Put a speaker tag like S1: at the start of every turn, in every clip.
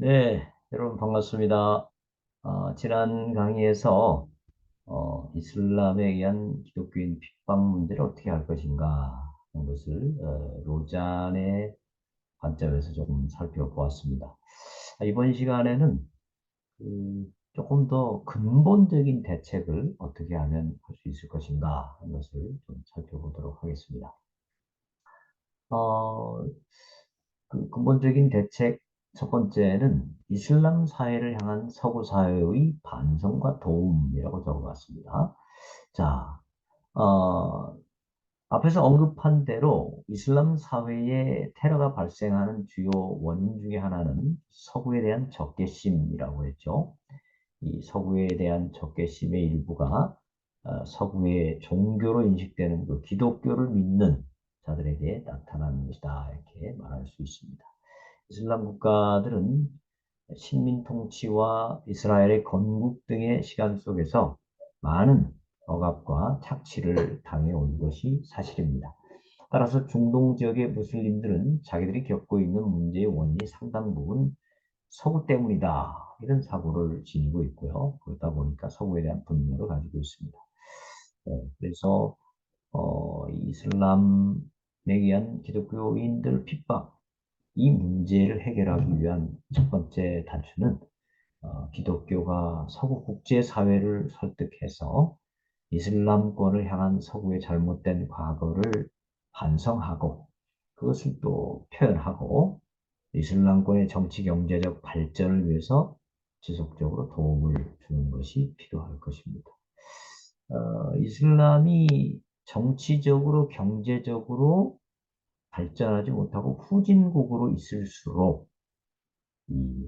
S1: 네, 여러분 반갑습니다. 지난 강의에서 이슬람에 의한 기독교인 핍박 문제를 어떻게 할 것인가 하는 것을 로잔의 관점에서 조금 살펴보았습니다. 이번 시간에는 조금 더 근본적인 대책을 어떻게 하면 할 수 있을 것인가 하는 것을 좀 살펴보도록 하겠습니다. 어, 그 근본적인 대책 첫 번째는 이슬람 사회를 향한 서구 사회의 반성과 도움이라고 적어봤습니다. 자, 어, 앞에서 언급한 대로 이슬람 사회에 테러가 발생하는 주요 원인 중에 하나는 서구에 대한 적개심이라고 했죠. 이 서구에 대한 적개심의 일부가 서구의 종교로 인식되는 그 기독교를 믿는 자들에게 나타나는 것이다. 이렇게 말할 수 있습니다. 이슬람 국가들은 식민 통치와 이스라엘의 건국 등의 시간 속에서 많은 억압과 착취를 당해온 것이 사실입니다. 따라서 중동 지역의 무슬림들은 자기들이 겪고 있는 문제의 원인이 상당 부분 서구 때문이다. 이런 사고를 지니고 있고요. 그러다 보니까 서구에 대한 분노를 가지고 있습니다. 그래서 이슬람에 의한 기독교인들 핍박, 이 문제를 해결하기 위한 첫 번째 단추는 기독교가 서구 국제사회를 설득해서 이슬람권을 향한 서구의 잘못된 과거를 반성하고 그것을 또 표현하고 이슬람권의 정치 경제적 발전을 위해서 지속적으로 도움을 주는 것이 필요할 것입니다. 이슬람이 정치적으로 경제적으로 발전하지 못하고 후진국으로 있을수록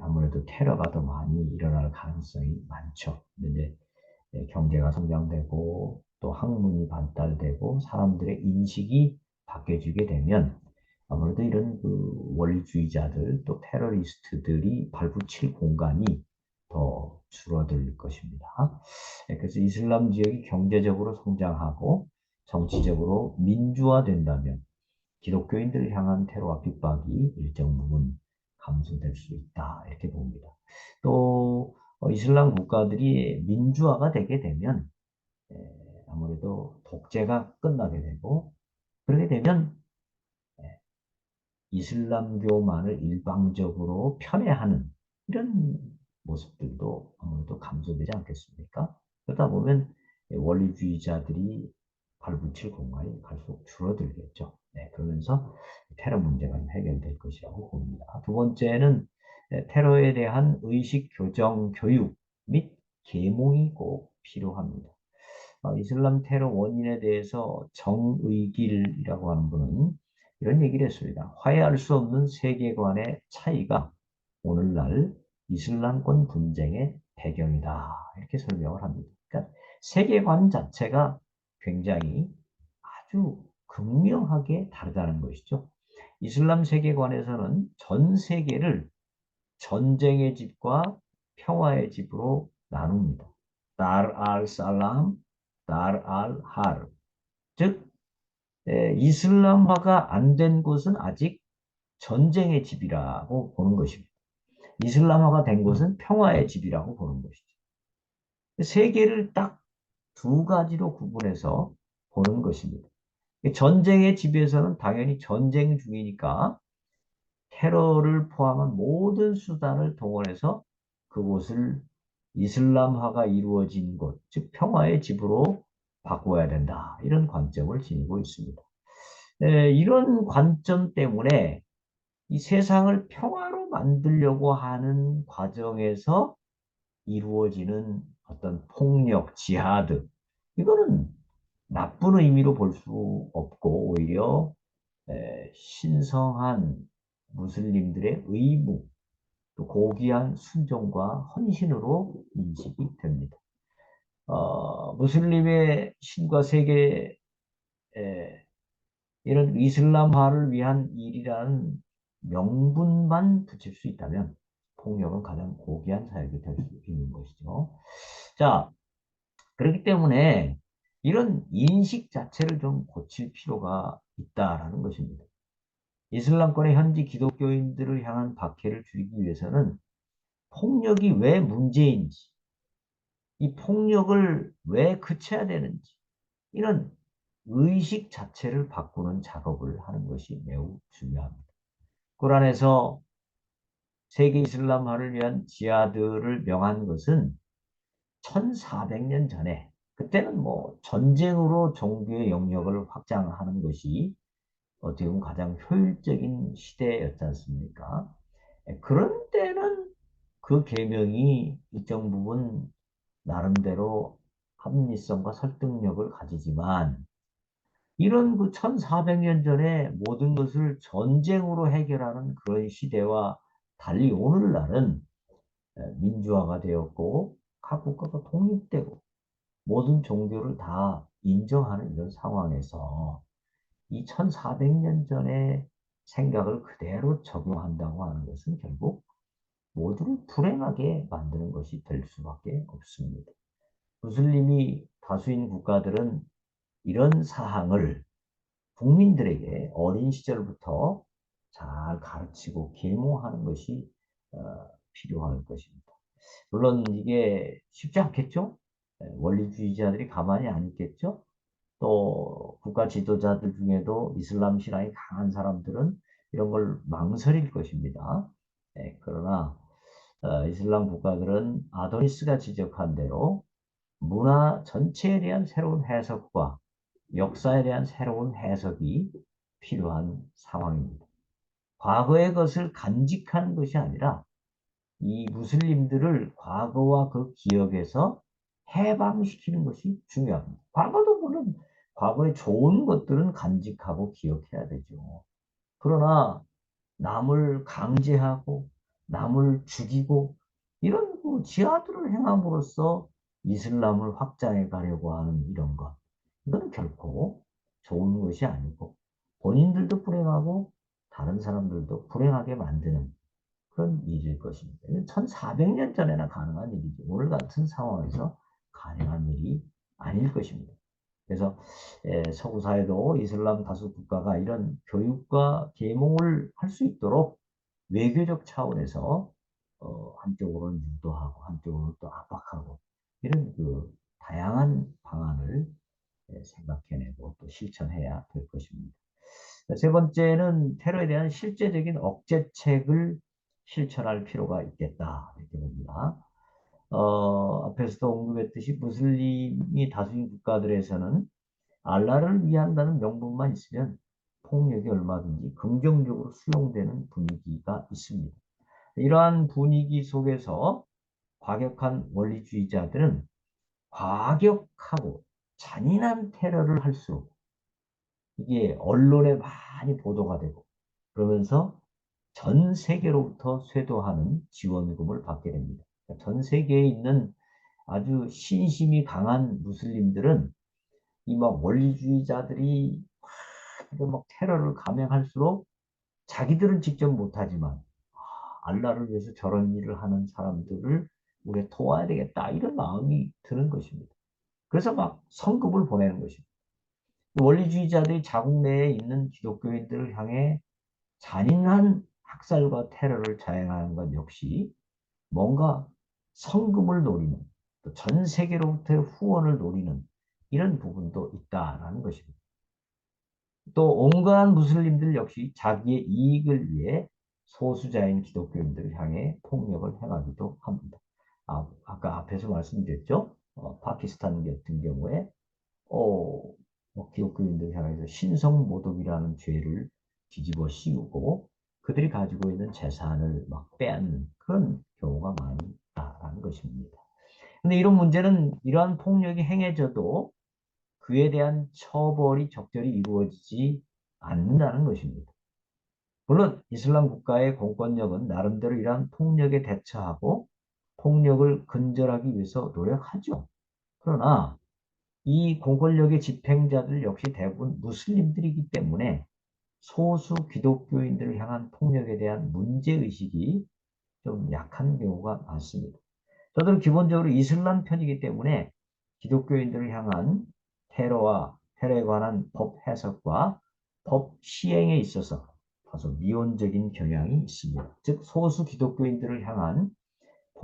S1: 아무래도 테러가 더 많이 일어날 가능성이 많죠. 근데 경제가 성장되고 또 학문이 발달되고 사람들의 인식이 바뀌어지게 되면 아무래도 이런 그 원리주의자들 또 테러리스트들이 발붙일 공간이 더 줄어들 것입니다. 그래서 이슬람 지역이 경제적으로 성장하고 정치적으로 민주화된다면 기독교인들을 향한 테러와 핍박이 일정 부분 감소될 수 있다. 이렇게 봅니다. 또 이슬람 국가들이 민주화가 되게 되면 아무래도 독재가 끝나게 되고 그렇게 되면 에, 이슬람교만을 일방적으로 편애하는 이런 모습들도 아무래도 감소되지 않겠습니까? 그러다 보면 원리주의자들이 발붙일 공간이 갈수록 줄어들겠죠. 네, 그러면서 테러 문제가 해결될 것이라고 봅니다. 두 번째는 테러에 대한 의식 교정 교육 및 계몽이 꼭 필요합니다. 이슬람 테러 원인에 대해서 정의길이라고 하는 분은 이런 얘기를 했습니다. 화해할 수 없는 세계관의 차이가 오늘날 이슬람권 분쟁의 배경이다. 이렇게 설명을 합니다. 그러니까 세계관 자체가 굉장히 아주 극명하게 다르다는 것이죠. 이슬람 세계관에서는 전 세계를 전쟁의 집과 평화의 집으로 나눕니다. 다르 알 살람, 다르 알 할. 즉, 이슬람화가 안 된 곳은 아직 전쟁의 집이라고 보는 것입니다. 이슬람화가 된 곳은 평화의 집이라고 보는 것이죠. 세계를 딱 두 가지로 구분해서 보는 것입니다. 전쟁의 집에서는 당연히 전쟁 중이니까 테러를 포함한 모든 수단을 동원해서 그곳을 이슬람화가 이루어진 곳, 즉 평화의 집으로 바꿔야 된다. 이런 관점을 지니고 있습니다. 이런 관점 때문에 이 세상을 평화로 만들려고 하는 과정에서 이루어지는 어떤 폭력, 지하드, 이거는 나쁜 의미로 볼 수 없고 오히려 신성한 무슬림들의 의무, 또 고귀한 순종과 헌신으로 인식이 됩니다. 무슬림의 신과 세계 이런 이슬람화를 위한 일이라는 명분만 붙일 수 있다면 폭력은 가장 고귀한 사역이 될 수 있는 것이죠. 자, 그렇기 때문에 이런 인식 자체를 좀 고칠 필요가 있다라는 것입니다. 이슬람권의 현지 기독교인들을 향한 박해를 줄이기 위해서는 폭력이 왜 문제인지, 이 폭력을 왜 그쳐야 되는지, 이런 의식 자체를 바꾸는 작업을 하는 것이 매우 중요합니다. 꾸란에서 세계 이슬람화를 위한 지하드를 명한 것은 1400년 전에, 그때는 뭐 전쟁으로 종교의 영역을 확장하는 것이 어떻게 보면 가장 효율적인 시대였지 않습니까? 그런 때는 그 계명이 일정 부분 나름대로 합리성과 설득력을 가지지만, 이런 그 1400년 전에 모든 것을 전쟁으로 해결하는 그런 시대와 달리 오늘날은 민주화가 되었고 각 국가가 독립되고 모든 종교를 다 인정하는 이런 상황에서 이 1400년 전의 생각을 그대로 적용한다고 하는 것은 결국 모두를 불행하게 만드는 것이 될 수밖에 없습니다. 무슬림이 다수인 국가들은 이런 사항을 국민들에게 어린 시절부터 잘 가르치고 계몽하는 것이 필요할 것입니다. 물론 이게 쉽지 않겠죠? 원리주의자들이 가만히 안 있겠죠? 또 국가 지도자들 중에도 이슬람 신앙이 강한 사람들은 이런 걸 망설일 것입니다. 그러나 이슬람 국가들은 아도니스가 지적한 대로 문화 전체에 대한 새로운 해석과 역사에 대한 새로운 해석이 필요한 상황입니다. 과거의 것을 간직하는 것이 아니라 이 무슬림들을 과거와 그 기억에서 해방시키는 것이 중요합니다. 과거도 물론 과거의 좋은 것들은 간직하고 기억해야 되죠. 그러나 남을 강제하고 남을 죽이고 이런 그 지하들을 행함으로써 이슬람을 확장해 가려고 하는 이런 것, 이건 결코 좋은 것이 아니고 본인들도 불행하고 다른 사람들도 불행하게 만드는 그런 일일 것입니다. 이건 1400년 전에나 가능한 일이죠. 오늘 같은 상황에서 가능한 일이 아닐 것입니다. 그래서 서구 사회도 이슬람 다수 국가가 이런 교육과 계몽을 할 수 있도록 외교적 차원에서 한쪽으로는 유도하고 한쪽으로는 또 압박하고 이런 그 다양한 방안을 생각해내고 또 실천해야 될 것입니다. 세 번째는 테러에 대한 실제적인 억제책을 실천할 필요가 있겠다 이렇게 봅니다. 앞에서도 언급했듯이 무슬림이 다수인 국가들에서는 알라를 위한다는 명분만 있으면 폭력이 얼마든지 긍정적으로 수용되는 분위기가 있습니다. 이러한 분위기 속에서 과격한 원리주의자들은 과격하고 잔인한 테러를 할수록 이게 언론에 많이 보도가 되고 그러면서 전 세계로부터 쇄도하는 지원금을 받게 됩니다. 그러니까 전 세계에 있는 아주 신심이 강한 무슬림들은 이 막 원리주의자들이 막 테러를 감행할수록 자기들은 직접 못하지만 알라를 위해서 저런 일을 하는 사람들을 우리가 도와야 되겠다 이런 마음이 드는 것입니다. 그래서 막 성금을 보내는 것입니다. 원리주의자들이 자국 내에 있는 기독교인들을 향해 잔인한 학살과 테러를 자행하는 것 역시 뭔가 성금을 노리는 또 전 세계로부터의 후원을 노리는 이런 부분도 있다라는 것입니다. 또 온갖 무슬림들 역시 자기의 이익을 위해 소수자인 기독교인들을 향해 폭력을 행하기도 합니다. 아까 앞에서 말씀드렸죠. 파키스탄 같은 경우에 어, 기독교인들 향해서 신성모독이라는 죄를 뒤집어 씌우고 그들이 가지고 있는 재산을 막 빼앗는 그런 경우가 많이 있다는 것입니다. 근데 이런 문제는 이러한 폭력이 행해져도 그에 대한 처벌이 적절히 이루어지지 않는다는 것입니다. 물론 이슬람 국가의 공권력은 나름대로 이러한 폭력에 대처하고 폭력을 근절하기 위해서 노력하죠. 그러나 이 공권력의 집행자들 역시 대부분 무슬림들이기 때문에 소수 기독교인들을 향한 폭력에 대한 문제의식이 좀 약한 경우가 많습니다. 저들은 기본적으로 이슬람 편이기 때문에 기독교인들을 향한 테러에 관한 법 해석과 법 시행에 있어서 다소 미온적인 경향이 있습니다. 즉 소수 기독교인들을 향한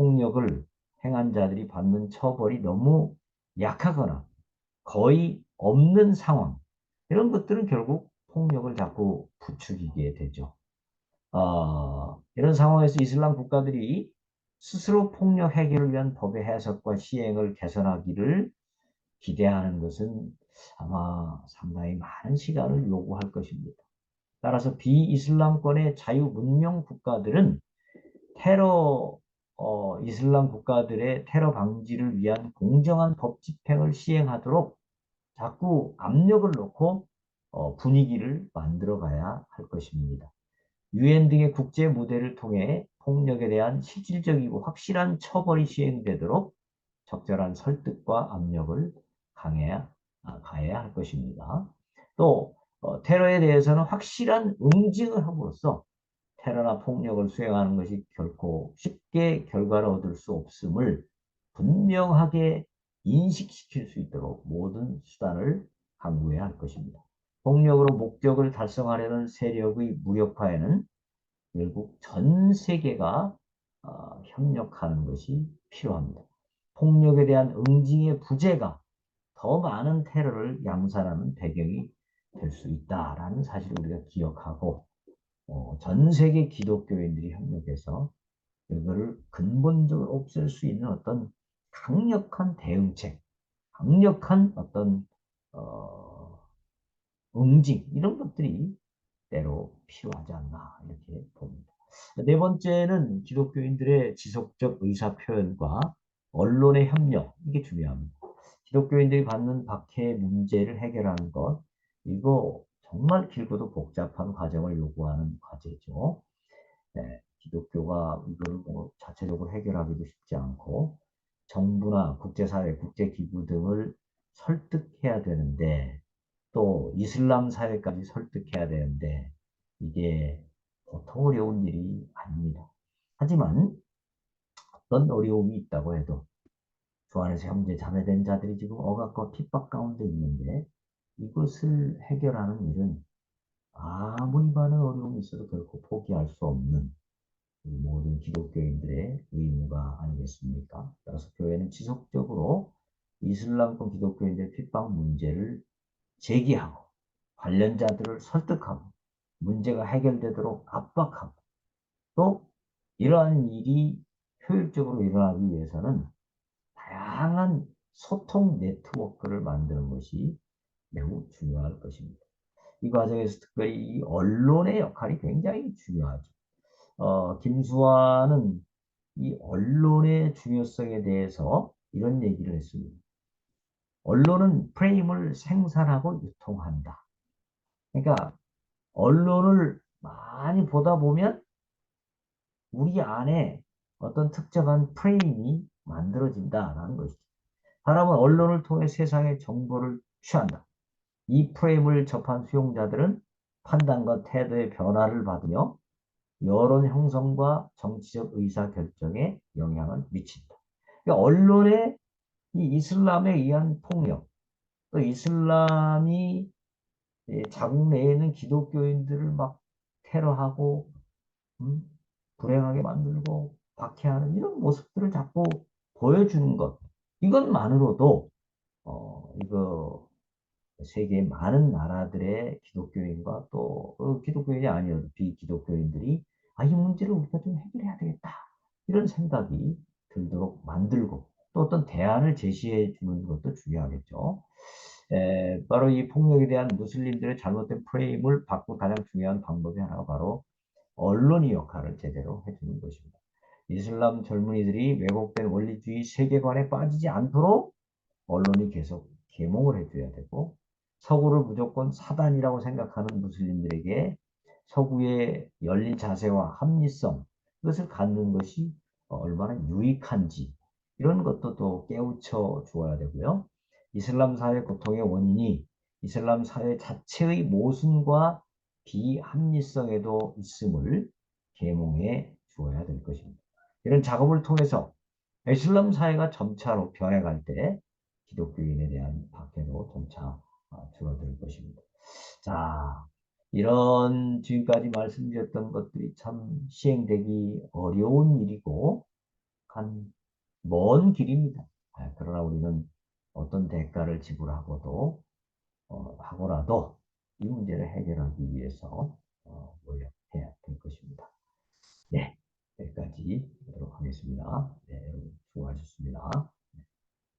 S1: 폭력을 행한 자들이 받는 처벌이 너무 약하거나 거의 없는 상황, 이런 것들은 결국 폭력을 자꾸 부추기게 되죠. 이런 상황에서 이슬람 국가들이 스스로 폭력 해결을 위한 법의 해석과 시행을 개선하기를 기대하는 것은 아마 상당히 많은 시간을 요구할 것입니다. 따라서 비이슬람권의 자유문명 국가들은 테러, 이슬람 국가들의 테러 방지를 위한 공정한 법 집행을 시행하도록 자꾸 압력을 놓고 분위기를 만들어 가야 할 것입니다. 유엔 등의 국제 무대를 통해 폭력에 대한 실질적이고 확실한 처벌이 시행되도록 적절한 설득과 압력을 가해야 할 것입니다. 또 테러에 대해서는 확실한 응징을 함으로써 테러나 폭력을 수행하는 것이 결코 쉽게 결과를 얻을 수 없음을 분명하게 인식시킬 수 있도록 모든 수단을 강구해야 할 것입니다. 폭력으로 목적을 달성하려는 세력의 무력화에는 결국 전 세계가 협력하는 것이 필요합니다. 폭력에 대한 응징의 부재가 더 많은 테러를 양산하는 배경이 될 수 있다라는 사실을 우리가 기억하고 전 세계 기독교인들이 협력해서 이거를 근본적으로 없앨 수 있는 어떤 강력한 대응책, 강력한 어떤 어, 응징 이런 것들이 때로 필요하지 않나 이렇게 봅니다. 네 번째는 기독교인들의 지속적 의사 표현과 언론의 협력 이게 중요합니다. 기독교인들이 받는 박해 문제를 해결하는 것 이거 정말 길고도 복잡한 과정을 요구하는 과제죠. 네, 기독교가 이걸 뭐 자체적으로 해결하기도 쉽지 않고 정부나 국제사회, 국제기구 등을 설득해야 되는데 또 이슬람 사회까지 설득해야 되는데 이게 보통 어려운 일이 아닙니다. 하지만 어떤 어려움이 있다고 해도 주 안에서 형제 자매된 자들이 지금 억압과 핍박 가운데 있는데 이것을 해결하는 일은 아무리 많은 어려움이 있어도 결코 포기할 수 없는 모든 기독교인들의 의무가 아니겠습니까? 따라서 교회는 지속적으로 이슬람권 기독교인들의 핍박 문제를 제기하고 관련자들을 설득하고 문제가 해결되도록 압박하고 또 이러한 일이 효율적으로 일어나기 위해서는 다양한 소통 네트워크를 만드는 것이 매우 중요할 것입니다. 이 과정에서 특별히 이 언론의 역할이 굉장히 중요하죠. 김수환은 이 언론의 중요성에 대해서 이런 얘기를 했습니다. 언론은 프레임을 생산하고 유통한다. 그러니까 언론을 많이 보다 보면 우리 안에 어떤 특정한 프레임이 만들어진다라는 것이죠. 사람은 언론을 통해 세상의 정보를 취한다. 이 프레임을 접한 수용자들은 판단과 태도의 변화를 받으며 여론 형성과 정치적 의사 결정에 영향을 미친다. 그러니까 언론의 이 이슬람에 의한 폭력, 또 이슬람이 자국 내에 있는 기독교인들을 막 테러하고 음, 불행하게 만들고 박해하는 이런 모습들을 자꾸 보여주는 것. 이것만으로도 이거 세계 많은 나라들의 기독교인과 또 기독교인이 아니어도 비기독교인들이 이 문제를 우리가 좀 해결해야 되겠다. 이런 생각이 들도록 만들고 또 어떤 대안을 제시해 주는 것도 중요하겠죠. 바로 이 폭력에 대한 무슬림들의 잘못된 프레임을 바꿀 가장 중요한 방법이 하나가 바로 언론이 역할을 제대로 해주는 것입니다. 이슬람 젊은이들이 왜곡된 원리주의 세계관에 빠지지 않도록 언론이 계속 계몽을 해줘야 되고 서구를 무조건 사단이라고 생각하는 무슬림들에게 서구의 열린 자세와 합리성 이것을 갖는 것이 얼마나 유익한지 이런 것도 또 깨우쳐 주어야 되고요. 이슬람 사회 고통의 원인이 이슬람 사회 자체의 모순과 비합리성에도 있음을 계몽해 주어야 될 것입니다. 이런 작업을 통해서 이슬람 사회가 점차로 변해갈 때 기독교인에 대한 박해도 점차 줄어들 것입니다. 자, 이런 지금까지 말씀드렸던 것들이 참 시행되기 어려운 일이고 도착한 먼 길입니다. 그러나 우리는 어떤 대가를 지불하고도 하고라도 이 문제를 해결하기 위해서 노력해야 될 것입니다. 네, 여기까지 하도록 하겠습니다. 네, 여러분 수고하셨습니다.